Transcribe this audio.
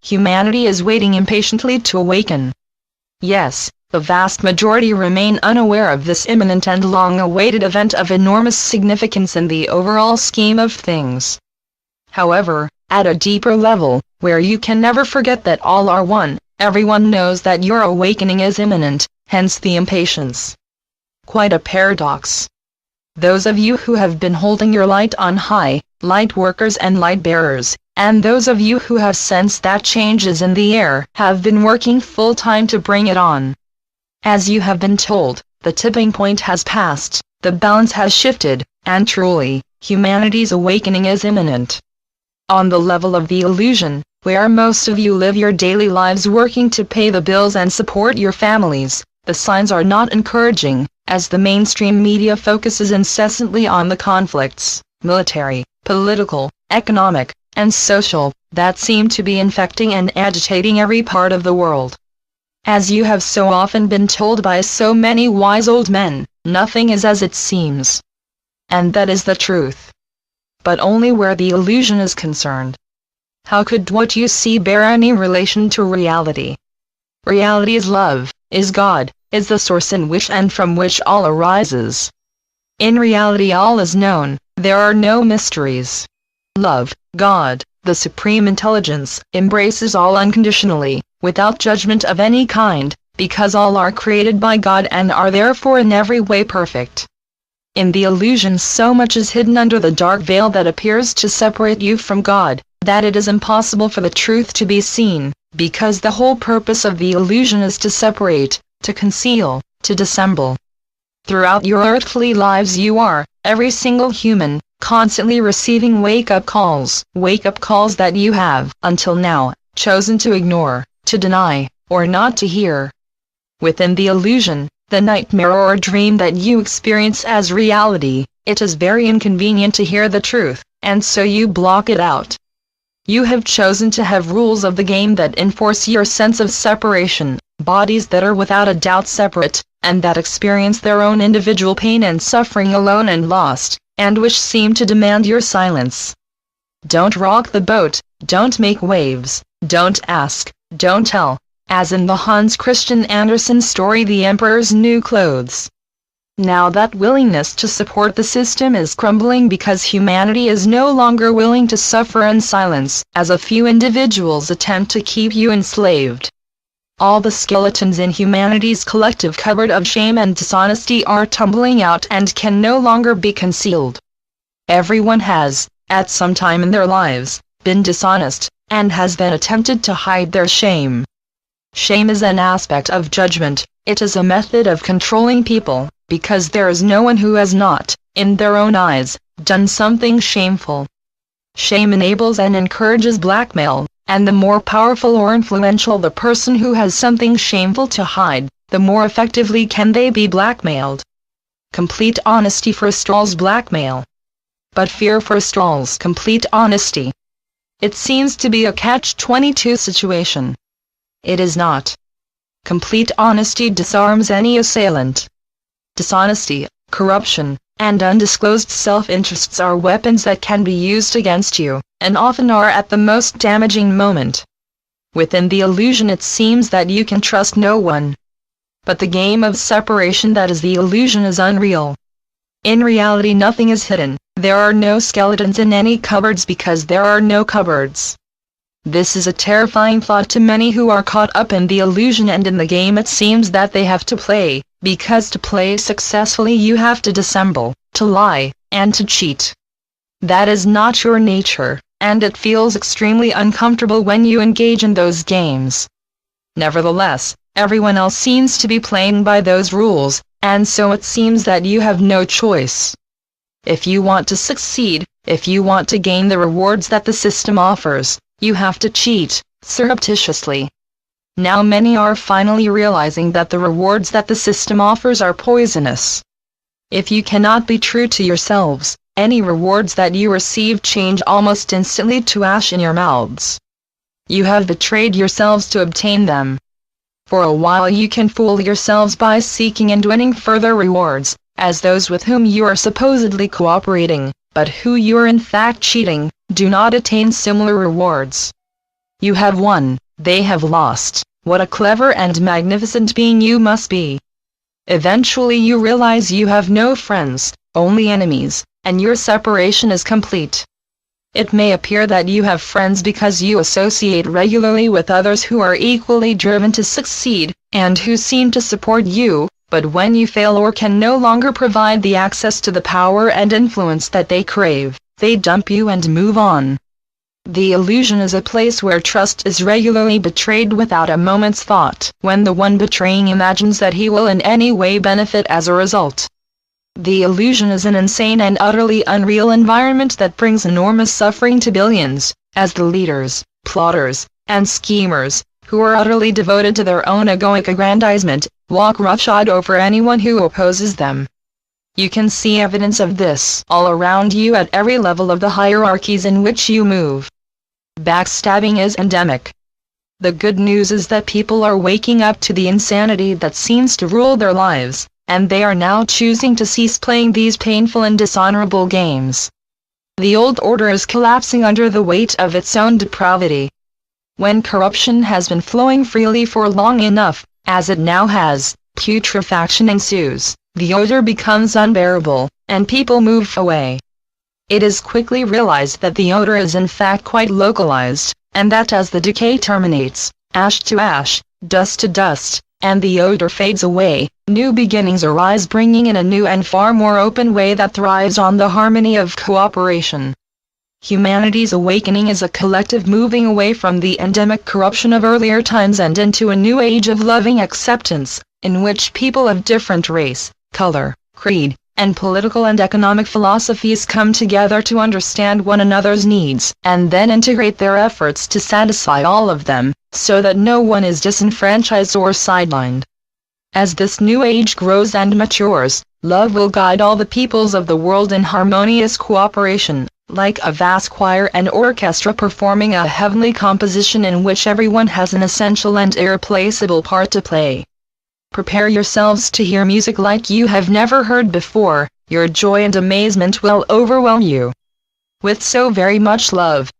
humanity is waiting impatiently to awaken. Yes, the vast majority remain unaware of this imminent and long-awaited event of enormous significance in the overall scheme of things. However, at a deeper level, where you can never forget that all are one, everyone knows that your awakening is imminent, hence the impatience. Quite a paradox. Those of you who have been holding your light on high, light workers and light bearers, and those of you who have sensed that change is in the air, have been working full-time to bring it on. As you have been told, the tipping point has passed, the balance has shifted, and truly, humanity's awakening is imminent. On the level of the illusion, where most of you live your daily lives working to pay the bills and support your families, the signs are not encouraging, as the mainstream media focuses incessantly on the conflicts, military, political, economic, and social, that seem to be infecting and agitating every part of the world. As you have so often been told by so many wise old men, nothing is as it seems. And that is the truth. But only where the illusion is concerned. How could what you see bear any relation to reality? Reality is love, is God, is the source in which and from which all arises. In reality all is known, there are no mysteries. Love, God, the supreme intelligence, embraces all unconditionally, without judgment of any kind, because all are created by God and are therefore in every way perfect. In the illusion so much is hidden under the dark veil that appears to separate you from God, that it is impossible for the truth to be seen, because the whole purpose of the illusion is to separate, to conceal, to dissemble. Throughout your earthly lives you are, every single human, constantly receiving wake-up calls that you have, until now, chosen to ignore, to deny, or not to hear. Within the illusion, the nightmare or dream that you experience as reality, it is very inconvenient to hear the truth, and so you block it out. You have chosen to have rules of the game that enforce your sense of separation, bodies that are without a doubt separate, and that experience their own individual pain and suffering alone and lost, and which seem to demand your silence. Don't rock the boat, don't make waves, don't ask, don't tell, as in the Hans Christian Andersen story The Emperor's New Clothes. Now that willingness to support the system is crumbling because humanity is no longer willing to suffer in silence, as a few individuals attempt to keep you enslaved. All the skeletons in humanity's collective cupboard of shame and dishonesty are tumbling out and can no longer be concealed. Everyone has, at some time in their lives, been dishonest, and has then attempted to hide their shame. Shame is an aspect of judgment, it is a method of controlling people, because there is no one who has not, in their own eyes, done something shameful. Shame enables and encourages blackmail, and the more powerful or influential the person who has something shameful to hide, the more effectively can they be blackmailed. Complete honesty forestalls blackmail. But fear forestalls complete honesty. It seems to be a catch-22 situation. It is not. Complete honesty disarms any assailant. Dishonesty, corruption, and undisclosed self-interests are weapons that can be used against you, and often are at the most damaging moment. Within the illusion it seems that you can trust no one. But the game of separation that is the illusion is unreal. In reality nothing is hidden, there are no skeletons in any cupboards because there are no cupboards. This is a terrifying thought to many who are caught up in the illusion and in the game it seems that they have to play, because to play successfully you have to dissemble, to lie, and to cheat. That is not your nature, and it feels extremely uncomfortable when you engage in those games. Nevertheless, everyone else seems to be playing by those rules, and so it seems that you have no choice. If you want to succeed, if you want to gain the rewards that the system offers, you have to cheat, surreptitiously. Now many are finally realizing that the rewards that the system offers are poisonous. If you cannot be true to yourselves, any rewards that you receive change almost instantly to ash in your mouths. You have betrayed yourselves to obtain them. For a while you can fool yourselves by seeking and winning further rewards, as those with whom you are supposedly cooperating, but who you are in fact cheating, do not attain similar rewards. You have won, they have lost. What a clever and magnificent being you must be. Eventually you realize you have no friends, only enemies, and your separation is complete. It may appear that you have friends because you associate regularly with others who are equally driven to succeed, and who seem to support you, but when you fail or can no longer provide the access to the power and influence that they crave, they dump you and move on. The illusion is a place where trust is regularly betrayed without a moment's thought, when the one betraying imagines that he will in any way benefit as a result. The illusion is an insane and utterly unreal environment that brings enormous suffering to billions, as the leaders, plotters, and schemers, who are utterly devoted to their own egoic aggrandizement, walk roughshod over anyone who opposes them. You can see evidence of this all around you at every level of the hierarchies in which you move. Backstabbing is endemic. The good news is that people are waking up to the insanity that seems to rule their lives, and they are now choosing to cease playing these painful and dishonorable games. The old order is collapsing under the weight of its own depravity. When corruption has been flowing freely for long enough, as it now has, putrefaction ensues, the odor becomes unbearable, and people move away. It is quickly realized that the odor is in fact quite localized, and that as the decay terminates, ash to ash, dust to dust, and the odor fades away, new beginnings arise, bringing in a new and far more open way that thrives on the harmony of cooperation. Humanity's awakening is a collective moving away from the endemic corruption of earlier times and into a new age of loving acceptance, in which people of different race, color, creed, and political and economic philosophies come together to understand one another's needs, and then integrate their efforts to satisfy all of them, so that no one is disenfranchised or sidelined. As this new age grows and matures, love will guide all the peoples of the world in harmonious cooperation, like a vast choir and orchestra performing a heavenly composition in which everyone has an essential and irreplaceable part to play. Prepare yourselves to hear music like you have never heard before. Your joy and amazement will overwhelm you. With so very much love,